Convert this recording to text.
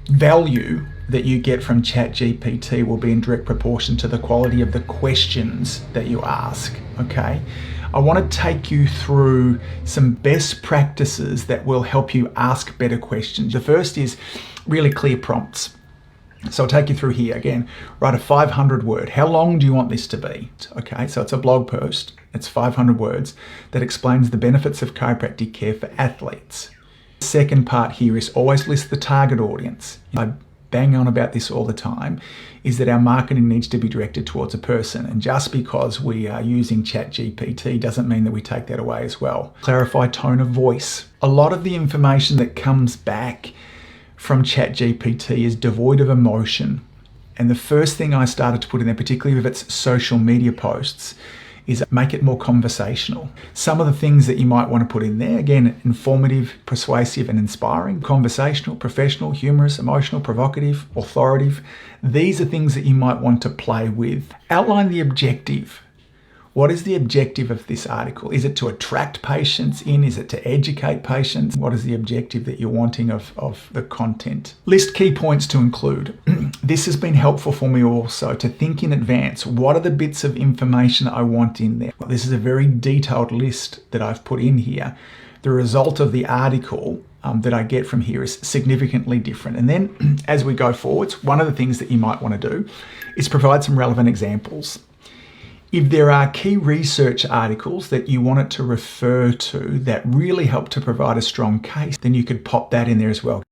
value that you get from ChatGPT will be in direct proportion to the quality of the questions that you ask, okay? I want to take you through some best practices that will help you ask better questions. The first is really clear prompts. So I'll take you through here. Again, write a 500 word. How long do you want this to be? Okay, so it's a blog post. It's 500 words that explains the benefits of chiropractic care for athletes. The second part here is always list the target audience. I bang on about this all the time, is that our marketing needs to be directed towards a person. And just because we are using ChatGPT doesn't mean that we take that away as well. Clarify tone of voice. A lot of the information that comes back from ChatGPT is devoid of emotion. And the first thing I started to put in there, particularly with its social media posts, is make it more conversational. Some of the things that you might want to put in there, again, informative, persuasive, and inspiring, conversational, professional, humorous, emotional, provocative, authoritative. These are things that you might want to play with. Outline the objective. What is the objective of this article? Is it to attract patients in? Is it to educate patients? What is the objective that you're wanting of the content? List key points to include. This has been helpful for me also to think in advance. What are the bits of information I want in there? This is a very detailed list that I've put in here. The result of the article that I get from here is significantly different. And then as we go forwards, one of the things that you might want to do is provide some relevant examples. If there are key research articles that you want it to refer to that really help to provide a strong case, then you could pop that in there as well.